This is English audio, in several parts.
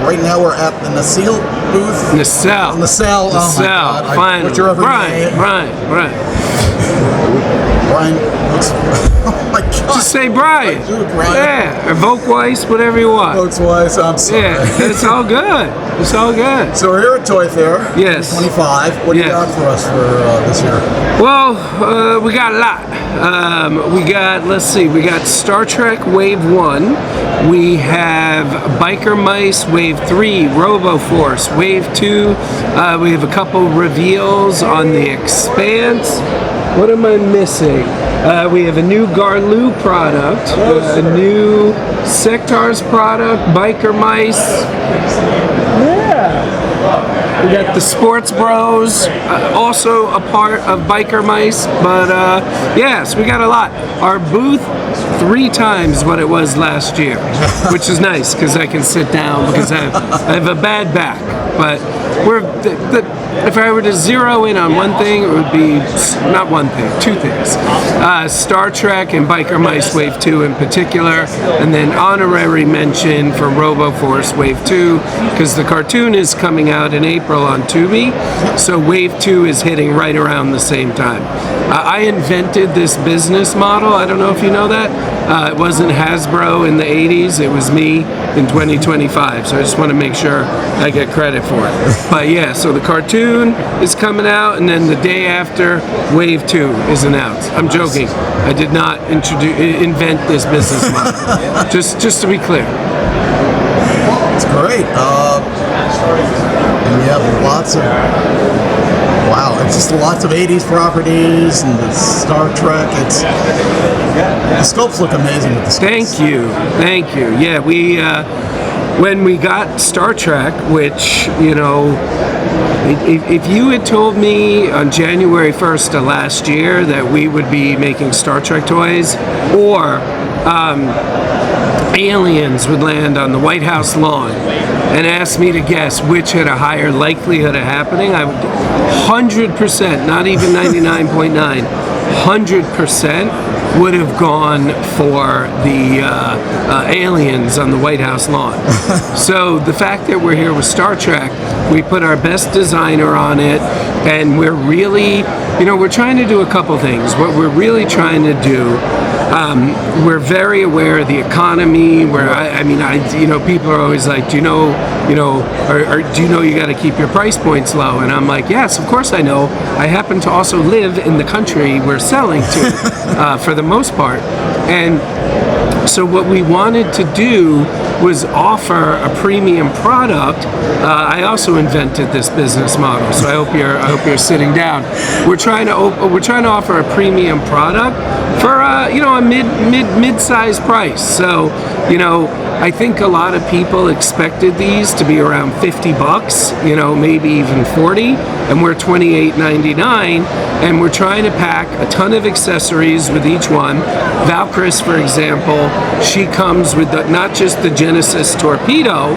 right now we're at the Nacelle booth. Nacelle. Nacelle. Oh my God. Finally. What's your every name? Brian. Brian. Oh my God. Just say Brian. Brian. Yeah, or Volkweiss, whatever you want. Volkswagen, I'm sorry. Yeah, it's all good. It's all good. So we're here at Toy Fair. Yes. 25. What do you got for us for this year? Well, we got a lot. We got Star Trek Wave 1. We have Biker Mice Wave 3, Robo Force Wave 2. We have a couple reveals on the Expanse. What am I missing? We have a new Garloo product, a new Sectars product, Biker Mice. Yeah. We got the Sports Bros, also a part of Biker Mice, but yes, we got a lot. Our booth 3 times what it was last year, which is nice because I can sit down because I have a bad back. But if I were to zero in on one thing, it would be not one thing, 2 things. Star Trek and Biker Mice Wave 2 in particular, and then honorary mention for Robo Force Wave 2, because the cartoon is coming out in April on Tubi, so Wave 2 is hitting right around the same time. I invented this business model, I don't know if you know that. It wasn't Hasbro in the 80s, it was me in 2025, so I just want to make sure I get credit for it. But yeah, so the cartoon is coming out, and then the day after, Wave 2 is announced. I'm joking. I did not invent this business model. just to be clear. It's great. And we have lots of, wow, it's just lots of 80s properties and the Star Trek. The sculpts look amazing with the sculpts. Thank you. Yeah, when we got Star Trek, which, you know, if you had told me on January 1st of last year that we would be making Star Trek toys, or aliens would land on the White House lawn and ask me to guess which had a higher likelihood of happening, I would 100%, not even 99.9, 100% would have gone for the aliens on the White House lawn. So the fact that we're here with Star Trek, we put our best designer on it, and we're really, you know, we're trying to do a couple things. What we're really trying to do, we're very aware of the economy. Where you know, people are always like, do you know, or do you know you got to keep your price points low? And I'm like, yes, of course I know. I happen to also live in the country we're selling to, for the most part, and so what we wanted to do was offer a premium product. I also invented this business model, so I hope you're sitting down. We're trying to offer a premium product for a mid-sized price. So, you know, I think a lot of people expected these to be around $50, you know, maybe even 40, and we're $28.99, and we're trying to pack a ton of accessories with each one. Valkyrie, for example, she comes with not just the Genesis torpedo,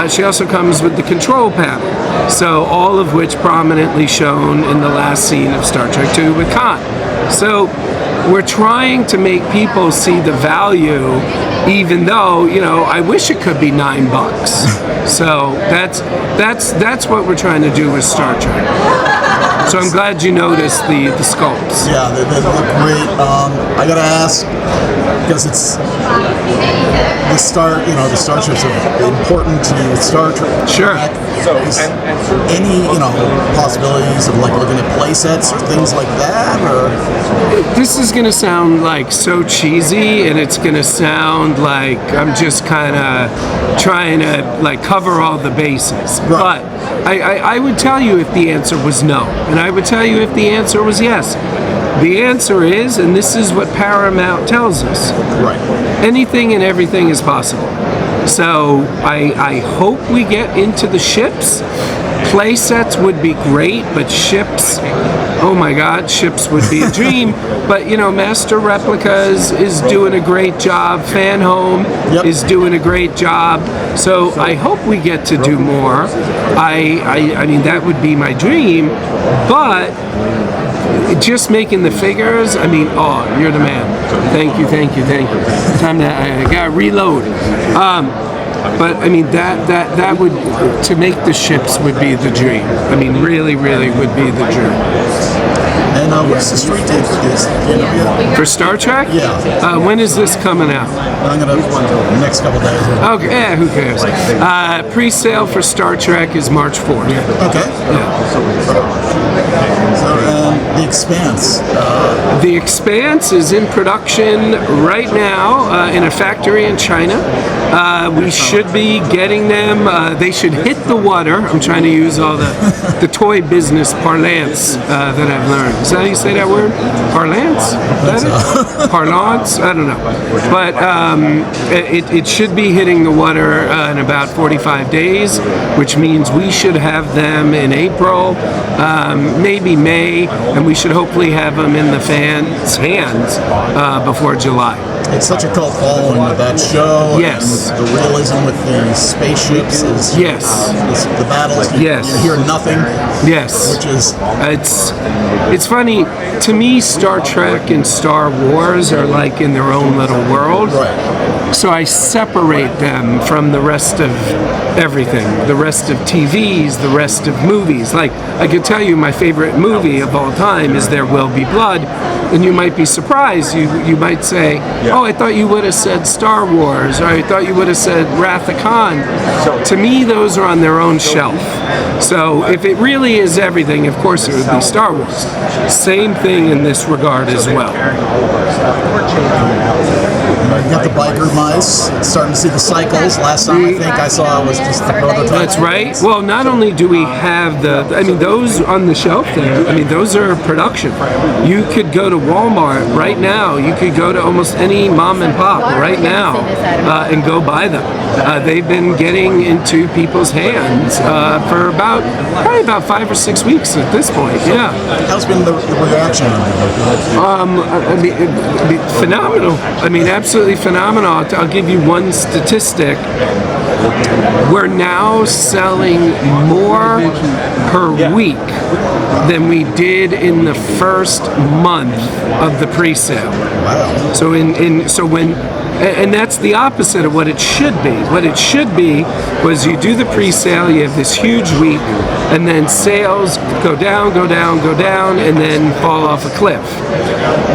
she also comes with the control panel. So all of which prominently shown in the last scene of Star Trek II with Khan. So we're trying to make people see the value, even though, you know, I wish it could be $9. So that's what we're trying to do with Star Trek. So I'm glad you noticed the sculpts. Yeah, they look great. I gotta ask, because it's the Star Treks are important to Star Trek. Sure. So, any possibilities of like looking at play sets or things like that, or this is gonna sound like so cheesy, and it's gonna sound like I'm just kind of trying to like cover all the bases. Right. But I would tell you if the answer was no, and I would tell you if the answer was yes. The answer is, and this is what Paramount tells us, right? Anything and everything is possible. So I hope we get into the ships. Play sets would be great, but ships, oh my God, ships would be a dream. But you know, Master Replicas is doing a great job. Fan Home is doing a great job. So I hope we get to do more. I mean, that would be my dream. But just making the figures, I mean, oh, you're the man. Thank you. Time to, I gotta reload. But I mean, that would, to make the ships would be the dream. I mean, really would be the dream. And what's the street date for this? For Star Trek? Yeah. When is this coming out? I'm going to next couple days. Okay, yeah, who cares? Pre-sale for Star Trek is March 4th. Okay. So, The Expanse. The Expanse is in production right now in a factory in China. We should be getting them. They should hit the water. I'm trying to use all the toy business parlance that I've learned. Is that how you say that word? Parlance? Is that it? Parlance? I don't know. But it should be hitting the water in about 45 days, which means we should have them in April, maybe May, and we should hopefully have them in the fans' hands before July. It's such a cult following with that show. Yes. And with the realism with the spaceships. Yes. The battles. You hear nothing. Yes. Which is. It's funny. To me, Star Trek and Star Wars are like in their own little world. Right. So I separate them from the rest of everything, the rest of TVs, the rest of movies. Like, I could tell you my favorite movie of all time is There Will Be Blood, and you might be surprised. You might say, oh, I thought you would have said Star Wars, or I thought you would have said Wrath of Khan. To me, those are on their own shelf. So if it really is everything, of course it would be Star Wars. Same thing in this regard as well. You got the biker mice, starting to see the cycles. Last time I think I saw was just the prototype. That's right. Well, not only do we have those on the shelf there, those are production. You could go to Walmart right now, you could go to almost any mom and pop right now and go buy them. They've been getting into people's hands for probably about 5 or 6 weeks at this point, yeah. How's been the reaction? Phenomenal. Absolutely phenomenal. I'll give you one statistic. We're now selling more per week than we did in the first month of the pre-sale. Wow. And that's the opposite of what it should be. What it should be was you do the pre-sale, you have this huge week, and then sales go down, and then fall off a cliff.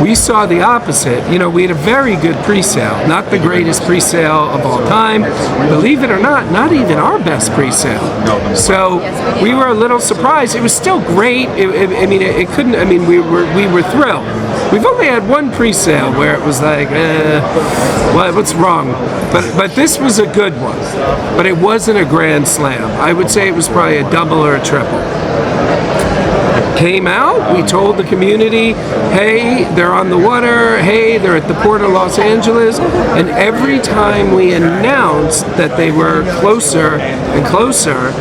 We saw the opposite. We had a very good pre-sale, not the greatest pre-sale of all time. Believe it or not even our best pre-sale. So we were a little surprised. It was still great. It couldn't. We were thrilled. We've only had one pre-sale where it was like, what's wrong? But this was a good one. But it wasn't a grand slam. I would say it was probably a double or a triple. Came out, we told the community, hey, they're on the water, hey, they're at the Port of Los Angeles, and every time we announced that they were closer and closer,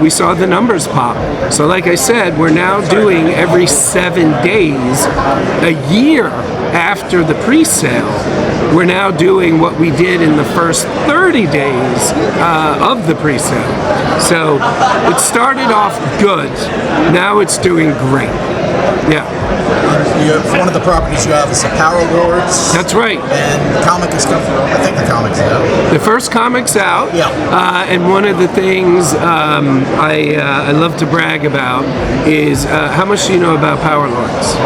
we saw the numbers pop. So like I said, we're now doing every 7 days, a year after the pre-sale. We're now doing what we did in the first 30 days of the pre-sale. So it started off good. Now it's doing great. Yeah. One of the properties you have is the Power Lords. That's right. And the comic is coming. I think the comic's out. The first comic's out. Yeah. And one of the things I love to brag about is how much do you know about Power Lords?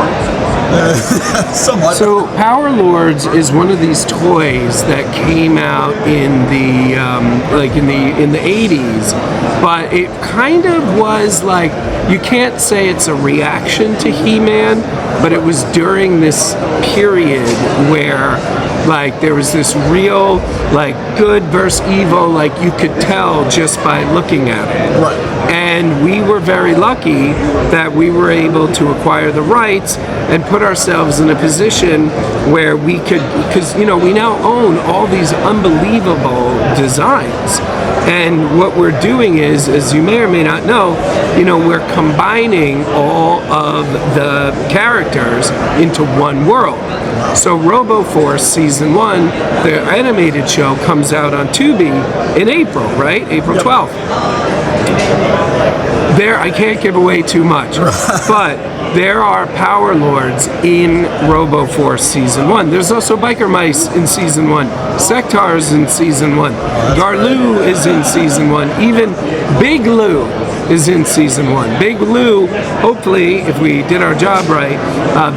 Somewhat. So Power Lords is one of these toys that came out in the in the 80s, but it kind of was like, you can't say it's a reaction to He-Man, but it was during this period where there was this real good versus evil, you could tell just by looking at it. Right. And we were very lucky that we were able to acquire the rights and put ourselves in a position where we could, because we now own all these unbelievable designs. And what we're doing is, as you may or may not know, we're combining all of the characters into one world. So RoboForce Season 1, the animated show, comes out on Tubi in April, right? April 12th. There, I can't give away too much, but there are Power Lords in RoboForce Season 1. There's also Biker Mice in Season 1. Sectar's in Season 1. Garloo is in Season 1. Even Big Lou is in Season 1. Big Lou, hopefully, if we did our job right,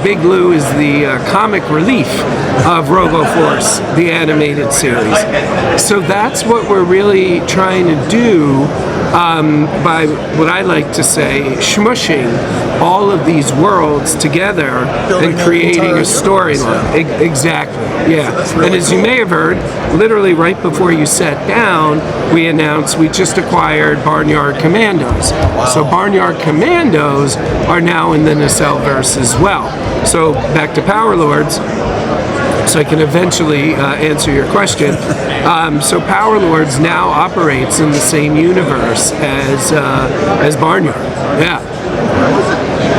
Big Lou is the comic relief of RoboForce, the animated series. So that's what we're really trying to do by what I like to say, smushing all of these worlds together and creating a storyline. Exactly, yeah. And as you may have heard, literally right before you sat down, we announced we just acquired Barnyard Commandos. So Barnyard Commandos are now in the Nacelle-verse as well. So back to Power Lords, so I can eventually answer your question. So Power Lords now operates in the same universe as Barnyard. Yeah.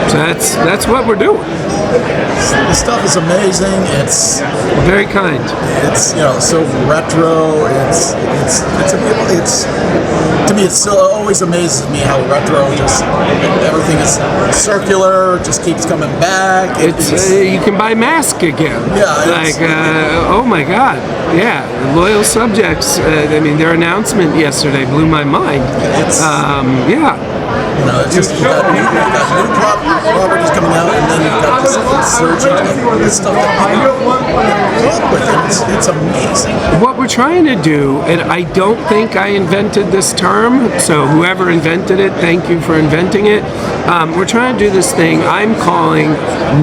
So that's what we're doing. The stuff is amazing. It's very kind. It's so retro. It's to me it still always amazes me how retro just everything is circular. Just keeps coming back. It's you can buy Mask again. Yeah. Oh my God. Yeah. Loyal subjects. I mean, their announcement yesterday blew my mind. Yeah. It's just you got new properties coming out, and then you've got this insurgent and this stuff that people work with. It's amazing. What we're trying to do, and I don't think I invented this term, so whoever invented it, thank you for inventing it. We're trying to do this thing I'm calling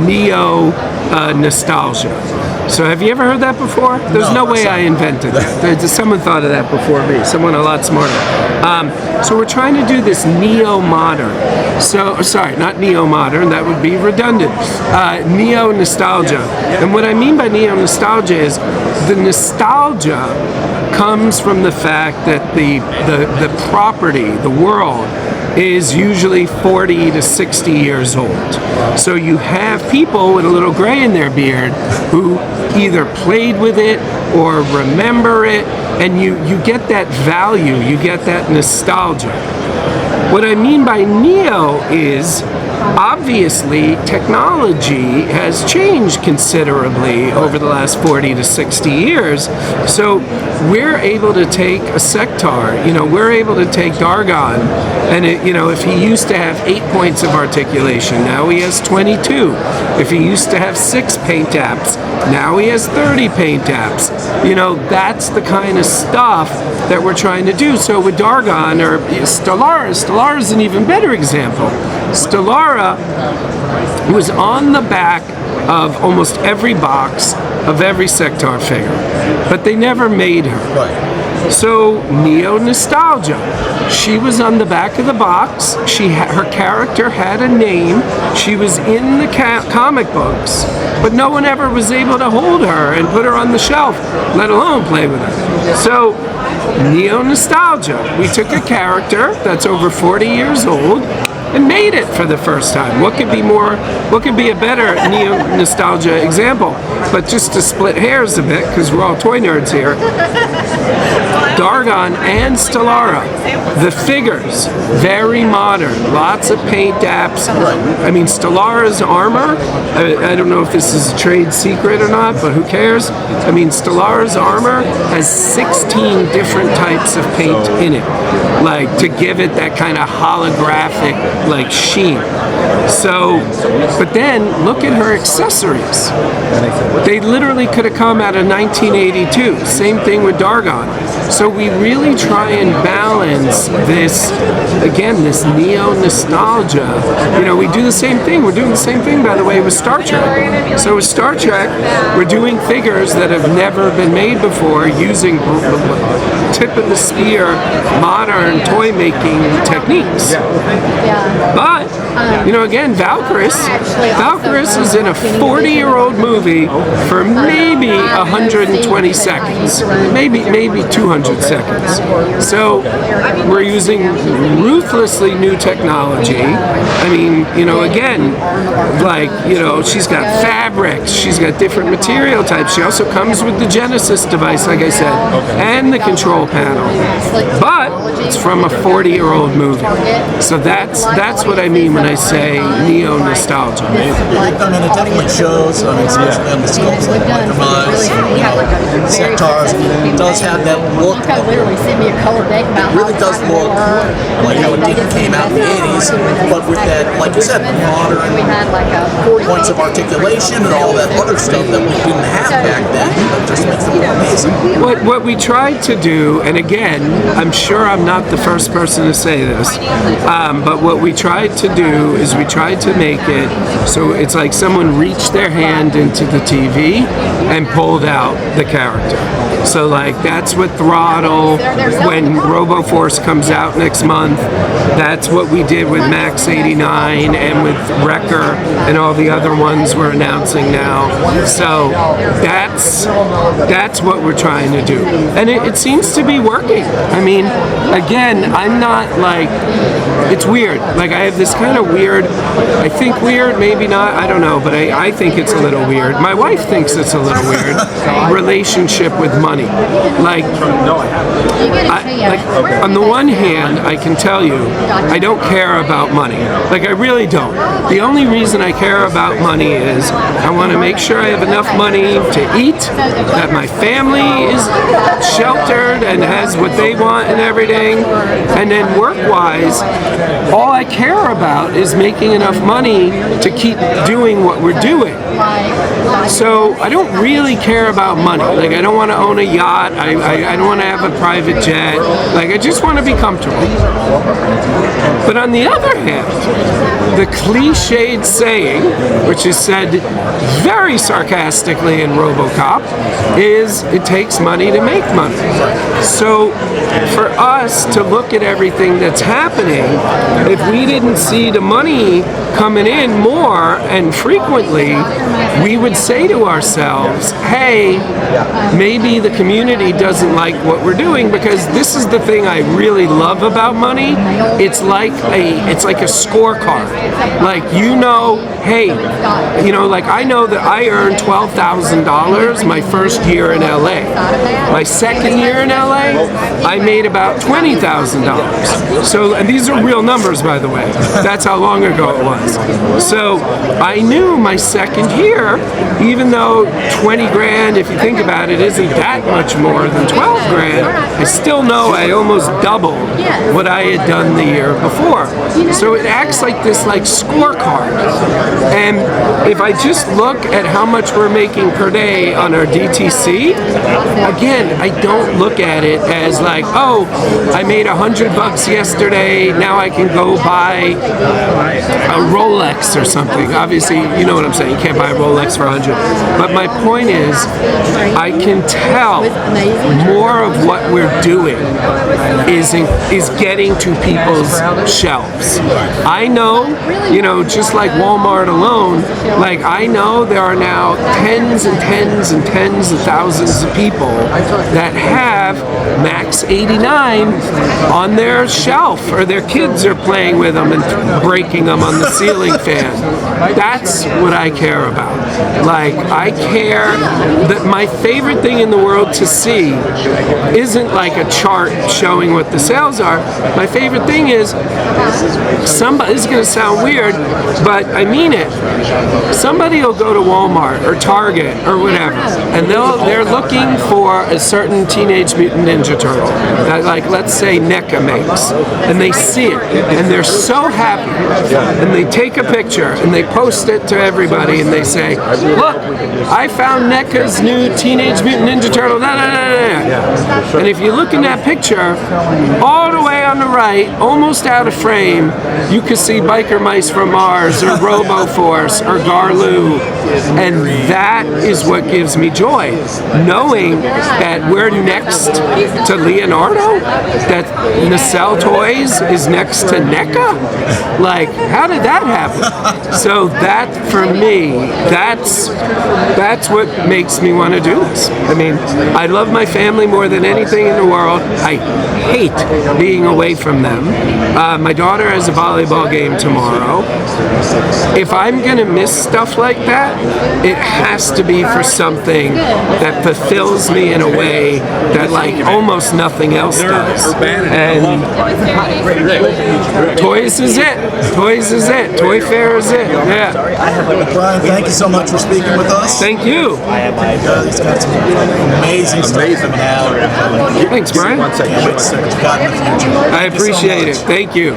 neo-nostalgia. So have you ever heard that before? There's no way I invented that. Someone thought of that before me, someone a lot smarter. So we're trying to do this neo-modern. So, sorry, not neo-modern, that would be redundant. Neo-nostalgia. And what I mean by neo-nostalgia is the nostalgia comes from the fact that the property, the world, is usually 40 to 60 years old. So you have people with a little gray in their beard who either played with it or remember it, and you get that value, you get that nostalgia. What I mean by neo is, obviously, technology has changed considerably over the last 40 to 60 years. So we're able to take a Sectar, we're able to take Dargon, and if he used to have 8 points of articulation, now he has 22. If he used to have 6 paint apps, now he has 30 paint apps. That's the kind of stuff that we're trying to do. So with Dargon or Stellara is an even better example. Stellara was on the back of almost every box of every Sectar figure, but they never made her. Right. So neo-nostalgia. She was on the back of the box. Her character had a name. She was in the comic books, but no one ever was able to hold her and put her on the shelf, let alone play with her. So neo-nostalgia. We took a character that's over 40 years old and made it for the first time. What could be a better neo-nostalgia example? But just to split hairs a bit, because we're all toy nerds here, Dargon and Stellara, the figures, very modern, lots of paint apps. I mean, Stellara's armor, I don't know if this is a trade secret or not, but who cares? I mean, Stellara's armor has 16 different types of paint in it, like to give it that kind of holographic sheen. So, but then look at her accessories. They literally could have come out of 1982. Same thing with Dargon. So we really try and balance this, again, this neo-nostalgia. We do the same thing. We're doing the same thing, by the way, with Star Trek. So with Star Trek, we're doing figures that have never been made before using tip of the spear modern toy making techniques. But, again, Valkyris is in a 40-year-old movie for maybe 120 seconds, maybe 200 seconds. So we're using ruthlessly new technology. I mean, again, she's got fabrics, she's got different material types. She also comes with the Genesis device, like I said, and the control panel. But it's from a 40-year-old movie. So that's what I mean when when I say neo-nostalgia. I mean, it definitely shows, I mean, especially on the sculpts like micromice, sectars, it does have that look. It really does look like how it came out in the 80s, but with that, like you said, modern points of articulation and all that other stuff that we didn't have back then. It just makes them more amazing. What we tried to do, and again, I'm sure I'm not the first person to say this, but what we tried to do is we tried to make it so it's like someone reached their hand into the TV and pulled out the character. So like that's what Throttle, when RoboForce comes out next month, that's what we did with Max 89 and with Wrecker and all the other ones we're announcing now. So that's what we're trying to do. And it seems to be working. I mean, again, I'm not like, it's weird. Like I have this kind of weird, I think weird, maybe not, I don't know, but I think it's a little weird. My wife thinks it's a little weird, relationship with money. Like on the one hand, I can tell you, I don't care about money. Like I really don't. The only reason I care about money is I want to make sure I have enough money to eat, that my family is sheltered and has what they want and everything. And then work-wise, all I care about is making enough money to keep doing what we're doing. So I don't really care about money. Like I don't want to own a yacht. I don't want to have a private jet. Like I just want to be comfortable. But on the other hand, the cliched saying, which is said very sarcastically in RoboCop, is it takes money to make money. So for us to look at everything that's happening, if we didn't see the money coming in more and frequently, we would say to ourselves, hey, maybe the community doesn't like what we're doing, because this is the thing I really love about money. It's like a scorecard. Like, you know, hey, you know, like I know that I earned $12,000 my first year in LA. My second year in LA, I made about $20,000. So, and these are real numbers, by the way. That's how long ago it was. So I knew my second year, even though 20 grand, if you think about it, isn't that much more than 12 grand, I still know I almost doubled what I had done the year before. So it acts like this like scorecard. And if I just look at how much we're making per day on our DTC, again, I don't look at it as like, oh, I made $100 yesterday, now I can go buy a Rolex or something. Obviously, you know what I'm saying, you can't buy a Rolex for 100. But my point is, I can tell more of what we're doing is getting to people's shelves. I know, you know, just like Walmart alone, like I know there are now tens and tens and tens of thousands of people that have Max 89 on their shelf, or their kids are playing with them and breaking them on the ceiling fan. That's what I care about. Like, I care that my favorite thing in the world to see isn't like a chart showing what the sales are. My favorite thing is somebody, this is going to sound weird, but I mean it. Somebody will go to Walmart or Target or whatever, and they're looking for a certain Teenage Mutant Ninja Turtle that, like, let's say NECA makes, and they see it, and they're so happy, and they take a picture and they post it to everybody, and they say, look, I found NECA's new Teenage Mutant Ninja Turtle, and if you look in that picture, all the way on the right, almost out of frame, you can see Biker Mice from Mars, or RoboForce, or Garloo, and that is what gives me joy, knowing that we're next to Leonardo, that Nacelle Toys is next to NECA. Like, how did that happen? So that, for me, that's what makes me want to do this. I mean, I love my family more than anything in the world. I hate being away from them. My daughter has a volleyball game tomorrow. If I'm going to miss stuff like that, it has to be for something that fulfills me in a way that like almost nothing else does. And toys is it. Toys is it. Toy Fair is it. Yeah. Brian, thank you so much for speaking with us. Thank you. He's got some amazing stuff coming out. Thanks, Brian. Can't wait to see what you've got in the future. I appreciate it. Thank you.